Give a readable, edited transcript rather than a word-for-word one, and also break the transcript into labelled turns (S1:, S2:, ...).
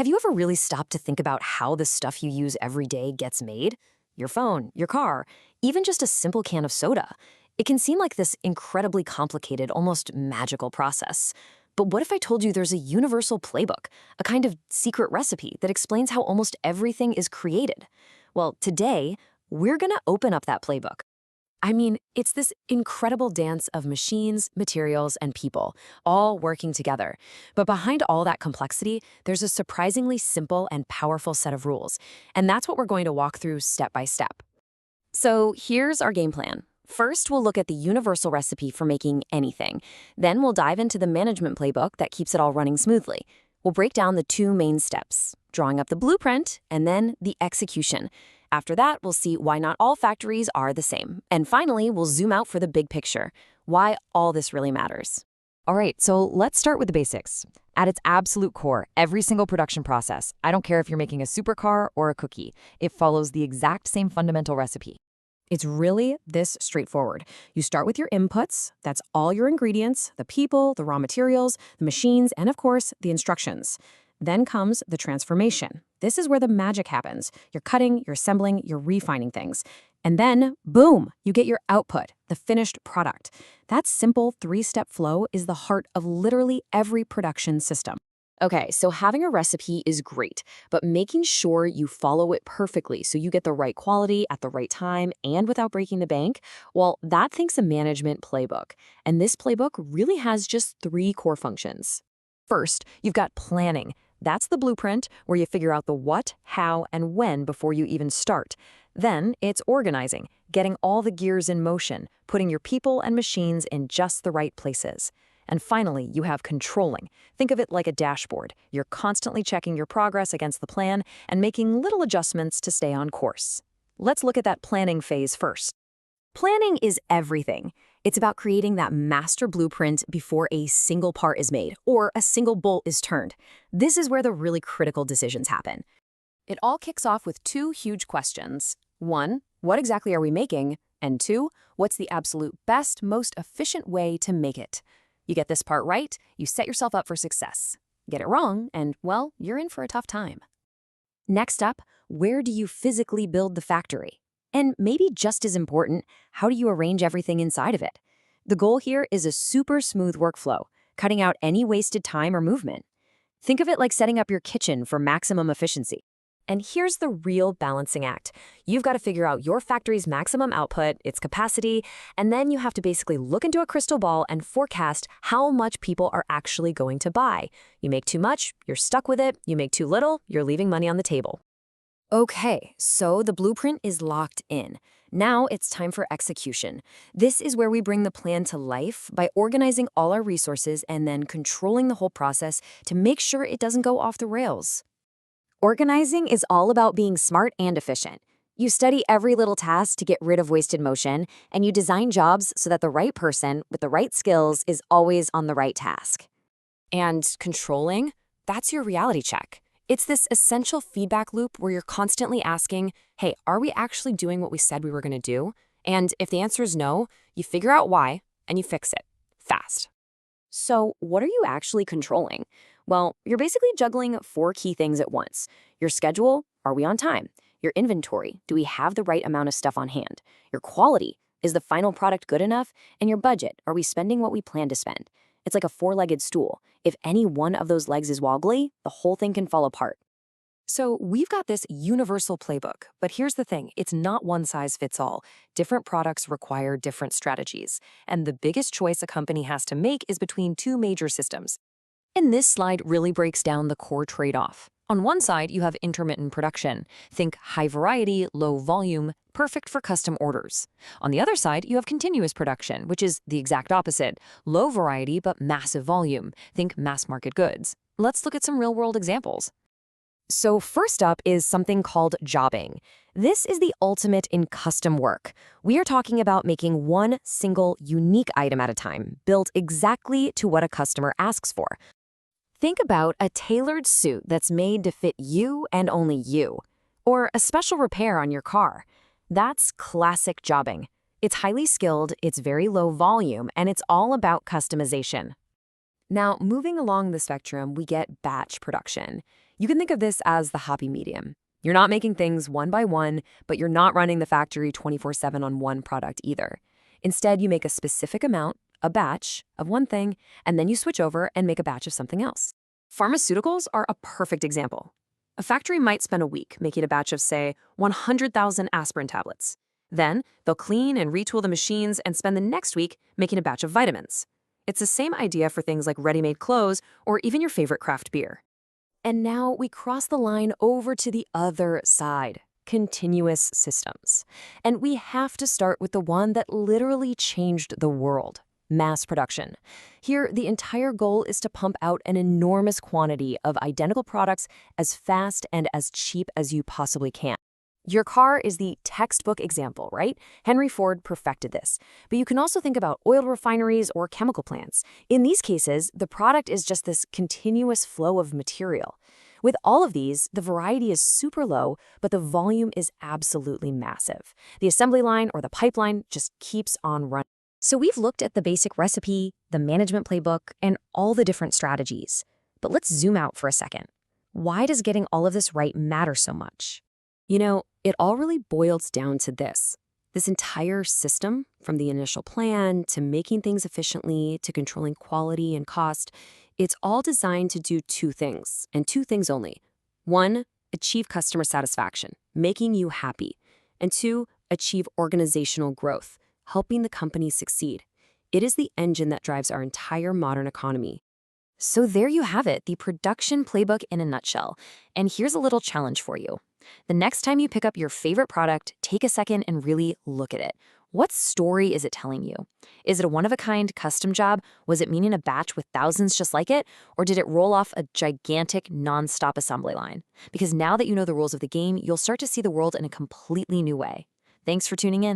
S1: Have you ever really stopped to think about how the stuff you use every day gets made? Your phone, your car, even just a simple can of soda. It can seem like this incredibly complicated, almost magical process. But what if I told you there's a universal playbook, a kind of secret recipe that explains how almost everything is created? Well, today, we're gonna open up that playbook. I mean, it's this incredible dance of machines, materials, and people, all working together. But behind all that complexity, there's a surprisingly simple and powerful set of rules. And that's what we're going to walk through step by step. So here's our game plan. First, we'll look at the universal recipe for making anything. Then we'll dive into the management playbook that keeps it all running smoothly. We'll break down the two main steps, drawing up the blueprint and then the execution. After that, we'll see why not all factories are the same. And finally, we'll zoom out for the big picture, why all this really matters.
S2: All right, so let's start with the basics. At its absolute core, every single production process, I don't care if you're making a supercar or a cookie, it follows the exact same fundamental recipe.
S1: It's really this straightforward. You start with your inputs, that's all your ingredients, the people, the raw materials, the machines, and of course, the instructions. Then comes the transformation. This is where the magic happens. You're cutting, you're assembling, you're refining things. And then, boom, you get your output, the finished product. That simple three-step flow is the heart of literally every production system. Okay, so having a recipe is great, but making sure you follow it perfectly so you get the right quality at the right time and without breaking the bank, well, that takes a management playbook. And this playbook really has just three core functions. First, you've got planning. That's the blueprint where you figure out the what, how, and when before you even start. Then it's organizing, getting all the gears in motion, putting your people and machines in just the right places. And finally, you have controlling. Think of it like a dashboard. You're constantly checking your progress against the plan and making little adjustments to stay on course. Let's look at that planning phase first. Planning is everything. It's about creating that master blueprint before a single part is made or a single bolt is turned. This is where the really critical decisions happen. It all kicks off with two huge questions. One, what exactly are we making? And two, what's the absolute best, most efficient way to make it? You get this part right, you set yourself up for success. Get it wrong, and, well, you're in for a tough time. Next up, where do you physically build the factory? And maybe just as important, how do you arrange everything inside of it? The goal here is a super smooth workflow, cutting out any wasted time or movement. Think of it like setting up your kitchen for maximum efficiency. And here's the real balancing act. You've got to figure out your factory's maximum output, its capacity, and then you have to basically look into a crystal ball and forecast how much people are actually going to buy. You make too much, you're stuck with it. You make too little, you're leaving money on the table. Okay, so the blueprint is locked in. Now it's time for execution. This is where we bring the plan to life by organizing all our resources and then controlling the whole process to make sure it doesn't go off the rails. Organizing is all about being smart and efficient. You study every little task to get rid of wasted motion, and you design jobs so that the right person with the right skills is always on the right task. And controlling, that's your reality check. It's this essential feedback loop where you're constantly asking, hey, are we actually doing what we said we were going to do? And if the answer is no, you figure out why and you fix it fast. So what are you actually controlling? Well, you're basically juggling four key things at once. Your schedule, are we on time? Your inventory, do we have the right amount of stuff on hand? Your quality, is the final product good enough? And your budget, are we spending what we plan to spend? It's like a four-legged stool. If any one of those legs is wobbly, the whole thing can fall apart. So we've got this universal playbook, but here's the thing, it's not one size fits all. Different products require different strategies, and the biggest choice a company has to make is between two major systems. And this slide really breaks down the core trade-off. On one side, you have intermittent production. Think high variety, low volume, perfect for custom orders. On the other side, you have continuous production, which is the exact opposite. Low variety, but massive volume. Think mass market goods. Let's look at some real-world examples. So first up is something called jobbing. This is the ultimate in custom work. We are talking about making one single unique item at a time, built exactly to what a customer asks for. Think about a tailored suit that's made to fit you and only you, or a special repair on your car. That's classic jobbing. It's highly skilled, it's very low volume, and it's all about customization. Now, moving along the spectrum, we get batch production.
S2: You can think of this as the happy medium. You're not making things one by one, but you're not running the factory 24/7 on one product either. Instead, you make a specific amount, a batch, of one thing, and then you switch over and make a batch of something else. Pharmaceuticals are a perfect example. A factory might spend a week making a batch of, say, 100,000 aspirin tablets. Then, they'll clean and retool the machines and spend the next week making a batch of vitamins. It's the same idea for things like ready-made clothes or even your favorite craft beer. And now we cross the line over to the other side, continuous systems. And we have to start with the one that literally changed the world, mass production. Here, the entire goal is to pump out an enormous quantity of identical products as fast and as cheap as you possibly can. Your car is the textbook example, right? Henry Ford perfected this. But you can also think about oil refineries or chemical plants. In these cases, the product is just this continuous flow of material. With all of these, the variety is super low, but the volume is absolutely massive. The assembly line or the pipeline just keeps on running. So we've looked at the basic recipe, the management playbook, and all the different strategies. But let's zoom out for a second. Why does getting all of this right matter so much? You know, it all really boils down to this. This entire system, from the initial plan to making things efficiently to controlling quality and cost, it's all designed to do two things, and two things only. One, achieve customer satisfaction, making you happy. And two, achieve organizational growth, helping the company succeed. It is the engine that drives our entire modern economy. So there you have it, the production playbook in a nutshell. And here's a little challenge for you. The next time you pick up your favorite product, take a second and really look at it. What story is it telling you? Is it a one-of-a-kind custom job? Was it meaning a batch with thousands just like it? Or did it roll off a gigantic, non-stop assembly line? Because now that you know the rules of the game, you'll start to see the world in a completely new way. Thanks for tuning in.